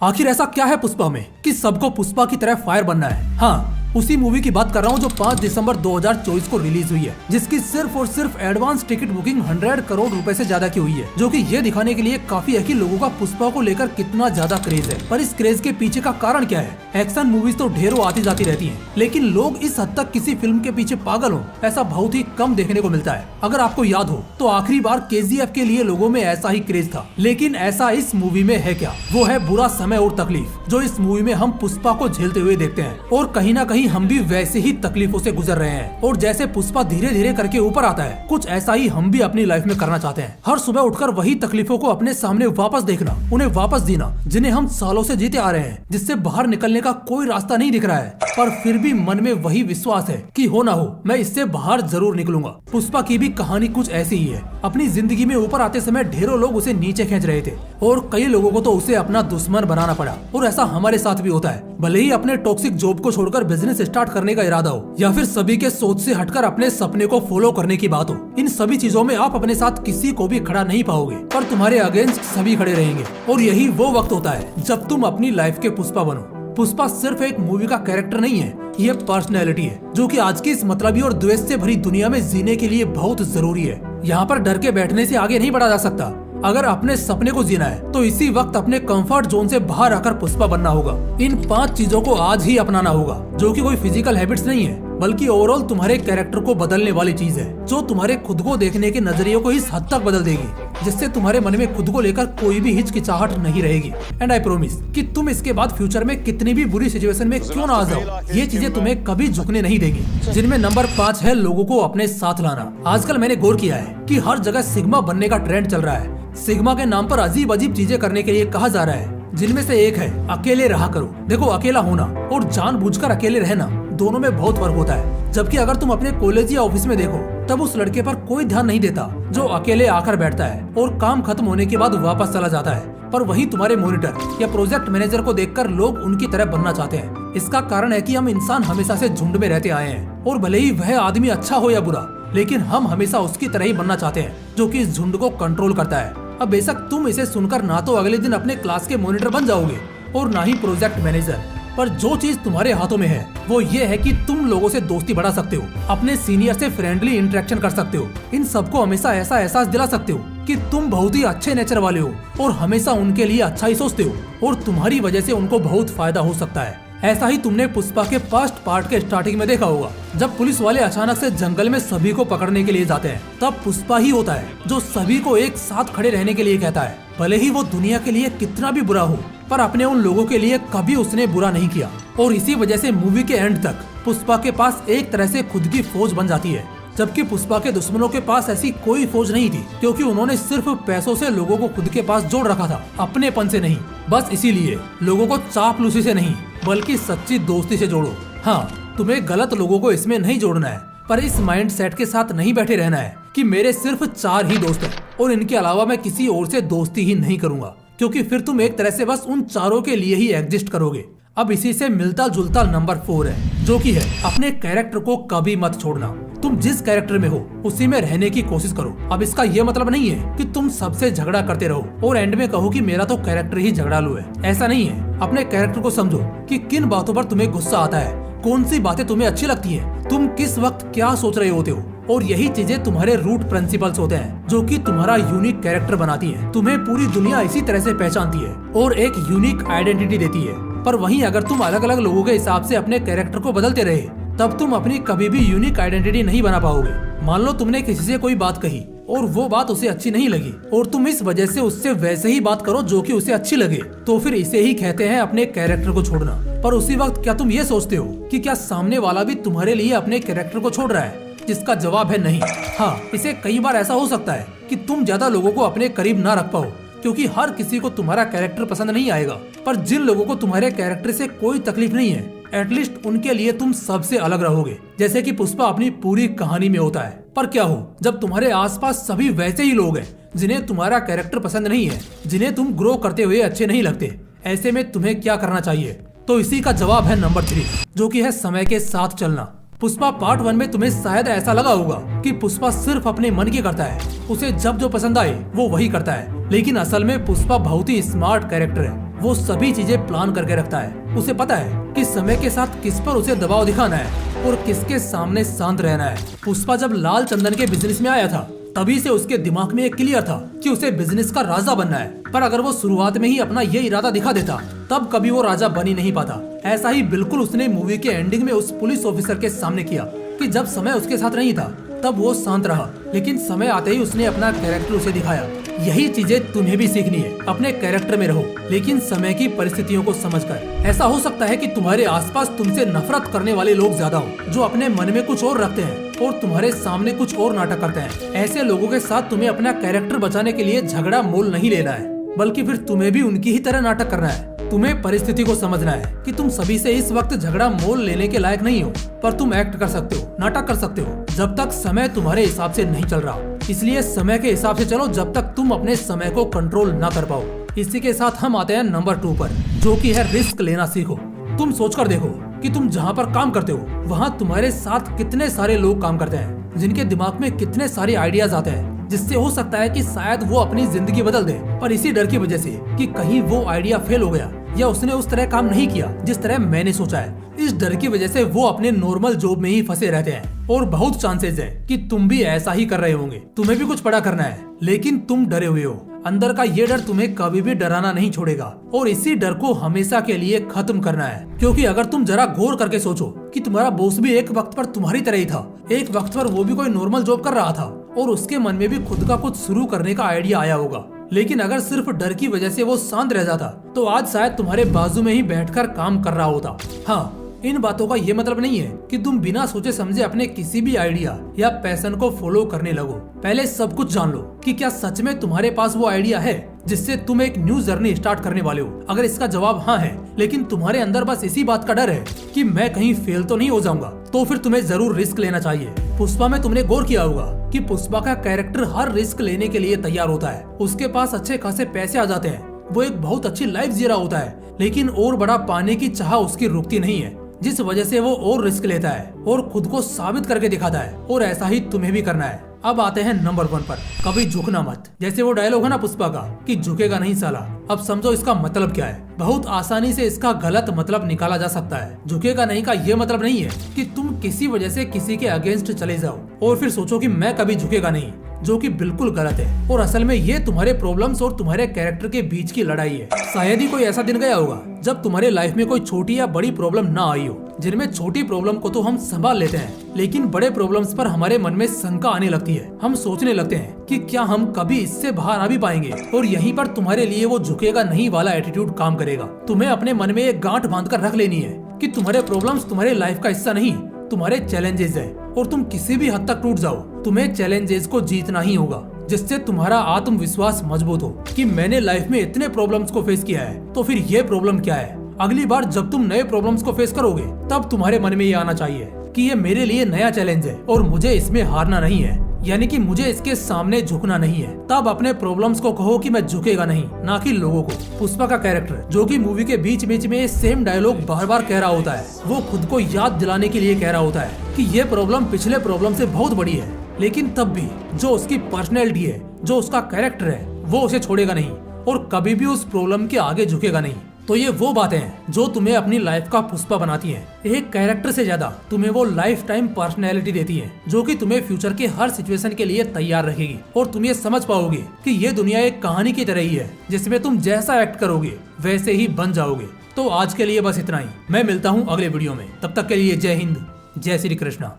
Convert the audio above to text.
आखिर ऐसा क्या है पुष्पा में कि सबको पुष्पा की तरह फायर बनना है। हाँ, उसी मूवी की बात कर रहा हूँ जो 5 दिसंबर 2024 को रिलीज हुई है, जिसकी सिर्फ और सिर्फ एडवांस टिकट बुकिंग 100 करोड़ रुपए से ज्यादा की हुई है, जो कि ये दिखाने के लिए काफी है कि लोगों का पुष्पा को लेकर कितना ज्यादा क्रेज है। पर इस क्रेज के पीछे का कारण क्या है? एक्शन मूवीज तो ढेरों आती जाती रहती हैं, लेकिन लोग इस हद तक किसी फिल्म के पीछे पागल हो ऐसा बहुत ही कम देखने को मिलता है। अगर आपको याद हो तो आखिरी बार KGF के लिए लोगों में ऐसा ही क्रेज था, लेकिन ऐसा इस मूवी में है क्या? वो है बुरा समय और तकलीफ, जो इस मूवी में हम पुष्पा को झेलते हुए देखते हैं। और कहीं ना कहीं हम भी वैसे ही तकलीफों से गुजर रहे हैं। और जैसे पुष्पा धीरे धीरे करके ऊपर आता है, कुछ ऐसा ही हम भी अपनी लाइफ में करना चाहते हैं। हर सुबह उठकर वही तकलीफों को अपने सामने वापस देखना, उन्हें वापस जीना, जिन्हें हम सालों से जीते आ रहे हैं, जिससे बाहर निकलने का कोई रास्ता नहीं दिख रहा है, पर फिर भी मन में वही विश्वास है कि हो ना हो मैं इससे बाहर जरूर निकलूंगा। पुष्पा की भी कहानी कुछ ऐसी ही है। अपनी जिंदगी में ऊपर आते समय ढेरों लोग उसे नीचे खींच रहे थे और कई लोगों को तो उसे अपना दुश्मन बनाना पड़ा। और ऐसा हमारे साथ भी होता है, भले ही अपने टॉक्सिक जॉब को छोड़कर बिजनेस स्टार्ट करने का इरादा हो या फिर सभी के सोच से हटकर अपने सपने को फॉलो करने की बात हो। इन सभी चीजों में आप अपने साथ किसी को भी खड़ा नहीं पाओगे, पर तुम्हारे अगेंस्ट सभी खड़े रहेंगे। और यही वो वक्त होता है जब तुम अपनी लाइफ के पुष्पा बनो। पुष्पा सिर्फ एक मूवी का कैरेक्टर नहीं है, ये पर्सनैलिटी है, जो कि आज की इस मतलबी और द्वेष से भरी दुनिया में जीने के लिए बहुत जरूरी है। यहाँ पर डर के बैठने से आगे नहीं बढ़ा जा सकता। अगर अपने सपने को जीना है तो इसी वक्त अपने कंफर्ट जोन से बाहर आकर पुष्पा बनना होगा। इन 5 चीजों को आज ही अपनाना होगा, जो कि कोई फिजिकल हैबिट्स नहीं है, बल्कि ओवरऑल तुम्हारे कैरेक्टर को बदलने वाली चीज है, जो तुम्हारे खुद को देखने के नजरिए को इस हद तक बदल देगी, जिससे तुम्हारे मन में खुद को लेकर कोई भी हिचकिचाहट नहीं रहेगी। एंड आई प्रॉमिस कि तुम इसके बाद फ्यूचर में कितनी भी बुरी सिचुएशन में क्यों ना आ जाओ, ये चीजें तुम्हें कभी झुकने नहीं देगी। जिनमें नंबर 5 है लोगों को अपने साथ लाना। आजकल मैंने गौर किया है कि हर जगह सिग्मा बनने का ट्रेंड चल रहा है। सिग्मा के नाम पर अजीब अजीब चीजें करने के लिए कहा जा रहा है, जिनमें से एक है अकेले रहा करो। देखो, अकेला होना और जानबूझकर अकेले रहना दोनों में बहुत फर्क होता है। जबकि अगर तुम अपने कॉलेज या ऑफिस में देखो, तब उस लड़के पर कोई ध्यान नहीं देता जो अकेले आकर बैठता है और काम खत्म होने के बाद वापस चला जाता है। पर वही तुम्हारे मॉनिटर या प्रोजेक्ट मैनेजर को देखकर लोग उनकी तरह बनना चाहते हैं। इसका कारण है कि हम इंसान हमेशा से झुंड में रहते आए हैं, और भले ही वह आदमी अच्छा हो या बुरा, लेकिन हम हमेशा उसकी तरह ही बनना चाहते हैं, जो कि इस झुंड को कंट्रोल करता है। अब बेशक तुम इसे सुनकर ना तो अगले दिन अपने क्लास के मॉनिटर बन जाओगे और ना ही प्रोजेक्ट मैनेजर, पर जो चीज तुम्हारे हाथों में है वो ये है कि तुम लोगों से दोस्ती बढ़ा सकते हो, अपने सीनियर से फ्रेंडली इंटरेक्शन कर सकते हो, इन सबको हमेशा ऐसा एहसास दिला सकते हो कि तुम बहुत ही अच्छे नेचर वाले हो और हमेशा उनके लिए अच्छा ही सोचते हो, और तुम्हारी वजह से उनको बहुत फायदा हो सकता है। ऐसा ही तुमने पुष्पा के फर्स्ट पार्ट के स्टार्टिंग में देखा होगा, जब पुलिस वाले अचानक से जंगल में सभी को पकड़ने के लिए जाते हैं, तब पुष्पा ही होता है जो सभी को एक साथ खड़े रहने के लिए कहता है। भले ही वो दुनिया के लिए कितना भी बुरा हो, पर अपने उन लोगों के लिए कभी उसने बुरा नहीं किया। और इसी वजह से मूवी के एंड तक पुष्पा के पास एक तरह से खुद की फौज बन जाती है, जबकि पुष्पा के दुश्मनों के पास ऐसी कोई फौज नहीं थी, क्योंकि उन्होंने सिर्फ पैसों से लोगों को खुद के पास जोड़ रखा था, अपनेपन से नहीं। बस इसीलिए लोगों को चापलूसी से नहीं, बल्कि सच्ची दोस्ती से जोड़ो। हाँ, तुम्हें गलत लोगों को इसमें नहीं जोड़ना है, पर इस माइंड सेट के साथ नहीं बैठे रहना है कि मेरे सिर्फ 4 ही दोस्त हैं और इनके अलावा मैं किसी और से दोस्ती ही नहीं करूंगा, क्योंकि फिर तुम एक तरह से बस उन 4 के लिए ही एग्जिस्ट करोगे। अब इसी से मिलता जुलता नंबर 4 है, जो कि है अपने कैरेक्टर को कभी मत छोड़ना। तुम जिस कैरेक्टर में हो उसी में रहने की कोशिश करो। अब इसका ये मतलब नहीं है कि तुम सबसे झगड़ा करते रहो और एंड में कहो कि मेरा तो कैरेक्टर ही झगड़ालू है। ऐसा नहीं है। अपने कैरेक्टर को समझो कि किन बातों पर तुम्हें गुस्सा आता है, कौन सी बातें तुम्हें अच्छी लगती है, तुम किस वक्त क्या सोच रहे होते हो, और यही चीजें तुम्हारे रूट प्रिंसिपल्स होते हैं, जो कि तुम्हारा यूनिक कैरेक्टर बनाती है। तुम्हें पूरी दुनिया इसी तरह से पहचानती है और एक यूनिक आइडेंटिटी देती है। पर वहीं अगर तुम अलग अलग लोगों के हिसाब से अपने कैरेक्टर को बदलते रहे, तब तुम अपनी कभी भी यूनिक आइडेंटिटी नहीं बना पाओगे। मान लो तुमने किसी से कोई बात कही और वो बात उसे अच्छी नहीं लगी, और तुम इस वजह से उससे वैसे ही बात करो जो कि उसे अच्छी लगे, तो फिर इसे ही कहते हैं अपने कैरेक्टर को छोड़ना। पर उसी वक्त क्या तुम ये सोचते हो कि क्या सामने वाला भी तुम्हारे लिए अपने कैरेक्टर को छोड़ रहा है? जिसका जवाब है नहीं। हाँ, इसे कई बार ऐसा हो सकता है कि तुम ज्यादा लोगों को अपने करीब ना रख पाओ, क्योंकि हर किसी को तुम्हारा कैरेक्टर पसंद नहीं आएगा। पर जिन लोगों को तुम्हारे कैरेक्टर से कोई तकलीफ नहीं है, एटलीस्ट उनके लिए तुम सबसे अलग रहोगे, जैसे कि पुष्पा अपनी पूरी कहानी में होता है। पर क्या हो जब तुम्हारे आसपास सभी वैसे ही लोग हैं जिन्हें तुम्हारा कैरेक्टर पसंद नहीं है, जिन्हें तुम ग्रो करते हुए अच्छे नहीं लगते? ऐसे में तुम्हें क्या करना चाहिए? तो इसी का जवाब है नंबर 3, जो कि है समय के साथ चलना। पुष्पा पार्ट 1 में तुम्हें शायद ऐसा लगा होगा कि पुष्पा सिर्फ अपने मन की करता है, उसे जब जो पसंद आए वो वही करता है, लेकिन असल में पुष्पा बहुत ही स्मार्ट कैरेक्टर है। वो सभी चीजें प्लान करके रखता है। उसे पता है कि समय के साथ किस पर उसे दबाव दिखाना है और किसके सामने शांत रहना है। पुष्पा जब लाल चंदन के बिजनेस में आया था तभी से उसके दिमाग में ये क्लियर था कि उसे बिजनेस का राजा बनना है। पर अगर वो शुरुआत में ही अपना ये इरादा दिखा देता तब कभी वो राजा बन ही नहीं पाता। ऐसा ही बिल्कुल उसने मूवी के एंडिंग में उस पुलिस ऑफिसर के सामने किया कि जब समय उसके साथ नहीं था तब वो शांत रहा, लेकिन समय आते ही उसने अपना कैरेक्टर उसे दिखाया। यही चीजें तुम्हें भी सीखनी है। अपने कैरेक्टर में रहो, लेकिन समय की परिस्थितियों को समझकर। ऐसा हो सकता है कि तुम्हारे आसपास तुमसे नफरत करने वाले लोग ज्यादा हो, जो अपने मन में कुछ और रखते हैं और तुम्हारे सामने कुछ और नाटक करते हैं। ऐसे लोगों के साथ तुम्हें अपना कैरेक्टर बचाने के लिए झगड़ा मोल नहीं लेना है, बल्कि फिर तुम्हें भी उनकी ही तरह नाटक करना है। तुम्हें परिस्थिति को समझना है कि तुम सभी से इस वक्त झगड़ा मोल लेने के लायक नहीं हो, पर तुम एक्ट कर सकते हो, नाटक कर सकते हो, जब तक समय तुम्हारे हिसाब से नहीं चल रहा। इसलिए समय के हिसाब से चलो जब तक तुम अपने समय को कंट्रोल ना कर पाओ। इसी के साथ हम आते हैं नंबर 2 पर, जो कि है रिस्क लेना सीखो। तुम सोचकर देखो कि तुम जहाँ पर काम करते हो वहाँ तुम्हारे साथ कितने सारे लोग काम करते हैं, जिनके दिमाग में कितने सारे आइडियाज आते हैं, जिससे हो सकता है कि शायद वो अपनी जिंदगी बदल दे, पर इसी डर की वजह से कि कहीं वो आइडिया फेल हो गया या उसने उस तरह काम नहीं किया जिस तरह मैंने सोचा है, इस डर की वजह से वो अपने नॉर्मल जॉब में ही फंसे रहते हैं। और बहुत चांसेस है कि तुम भी ऐसा ही कर रहे होंगे। तुम्हें भी कुछ पढ़ा करना है, लेकिन तुम डरे हुए हो। अंदर का ये डर तुम्हें कभी भी डराना नहीं छोड़ेगा और इसी डर को हमेशा के लिए खत्म करना है। क्योंकि अगर तुम जरा गौर करके सोचो कि तुम्हारा बॉस भी एक वक्त पर तुम्हारी तरह ही था, एक वक्त पर वो भी कोई नॉर्मल जॉब कर रहा था और उसके मन में भी खुद का कुछ शुरू करने का आइडिया आया होगा, लेकिन अगर सिर्फ डर की वजह से वो शांत रह जाता तो आज शायद तुम्हारे बाजू में ही बैठकर काम कर रहा होता। हाँ, इन बातों का ये मतलब नहीं है कि तुम बिना सोचे समझे अपने किसी भी आइडिया या पैशन को फॉलो करने लगो। पहले सब कुछ जान लो कि क्या सच में तुम्हारे पास वो आइडिया है जिससे तुम एक न्यू जर्नी स्टार्ट करने वाले हो। अगर इसका जवाब हाँ है, लेकिन तुम्हारे अंदर बस इसी बात का डर है कि मैं कहीं फेल तो नहीं हो जाऊंगा, तो फिर तुम्हें जरूर रिस्क लेना चाहिए। पुष्पा में तुमने गौर किया होगा कि पुष्पा का कैरेक्टर हर रिस्क लेने के लिए तैयार होता है। उसके पास अच्छे खासे पैसे आ जाते हैं, वो एक बहुत अच्छी लाइफ जी रहा होता है, लेकिन और बड़ा पाने की चाह उसकी रुकती नहीं है, जिस वजह से वो और रिस्क लेता है और खुद को साबित करके दिखाता है। और ऐसा ही तुम्हें भी करना है। अब आते हैं नंबर 1 पर, कभी झुकना मत। जैसे वो डायलॉग है ना पुष्पा का कि झुकेगा नहीं साला, अब समझो इसका मतलब क्या है। बहुत आसानी से इसका गलत मतलब निकाला जा सकता है। झुकेगा नहीं का ये मतलब नहीं है कि तुम किसी वजह से किसी के अगेंस्ट चले जाओ और फिर सोचो कि मैं कभी झुकेगा नहीं, जो कि बिल्कुल गलत है। और असल में ये तुम्हारे प्रॉब्लम्स और तुम्हारे कैरेक्टर के बीच की लड़ाई है। शायद ही कोई ऐसा दिन गया होगा जब तुम्हारे लाइफ में कोई छोटी या बड़ी प्रॉब्लम ना आई हो। जिनमें छोटी प्रॉब्लम को तो हम संभाल लेते हैं, लेकिन बड़े प्रॉब्लम्स पर हमारे मन में शंका आने लगती है। हम सोचने लगते हैं कि क्या हम कभी इससे बाहर आ भी पाएंगे। और यहीं पर तुम्हारे लिए वो झुकेगा नहीं वाला एटीट्यूड काम करेगा। तुम्हें अपने मन में एक गांठ बांधकर रख लेनी है कि तुम्हारे प्रॉब्लम्स तुम्हारे लाइफ का हिस्सा नहीं, तुम्हारे चैलेंजेस है। और तुम किसी भी हद तक टूट जाओ, तुम्हें चैलेंजेस को जीतना ही होगा, जिससे तुम्हारा आत्मविश्वास मजबूत हो कि मैंने लाइफ में इतने प्रॉब्लम्स को फेस किया है, तो फिर ये प्रॉब्लम क्या है। अगली बार जब तुम नए प्रॉब्लम्स को फेस करोगे तब तुम्हारे मन में ये आना चाहिए कि ये मेरे लिए नया चैलेंज है और मुझे इसमें हारना नहीं है, यानी कि मुझे इसके सामने झुकना नहीं है। तब अपने प्रॉब्लम्स को कहो कि मैं झुकेगा नहीं, ना कि लोगों को। पुष्पा का कैरेक्टर जो कि मूवी के बीच बीच में सेम डायलॉग बार बार कह रहा होता है, वो खुद को याद दिलाने के लिए कह रहा होता है कि ये प्रॉब्लम पिछले प्रॉब्लम से बहुत बड़ी है, लेकिन तब भी जो उसकी पर्सनैलिटी है, जो उसका कैरेक्टर है, वो उसे छोड़ेगा नहीं और कभी भी उस प्रॉब्लम के आगे झुकेगा नहीं। तो ये वो बातें हैं जो तुम्हें अपनी लाइफ का पुष्पा बनाती हैं। एक कैरेक्टर से ज्यादा तुम्हें वो लाइफ टाइम पर्सनैलिटी देती है, जो कि तुम्हें फ्यूचर के हर सिचुएशन के लिए तैयार रखेगी। और तुम ये समझ पाओगे कि ये दुनिया एक कहानी की तरह ही है, जिसमें तुम जैसा एक्ट करोगे वैसे ही बन जाओगे। तो आज के लिए बस इतना ही। मैं मिलता हूँ अगले वीडियो में, तब तक के लिए जय हिंद, जय श्री कृष्णा।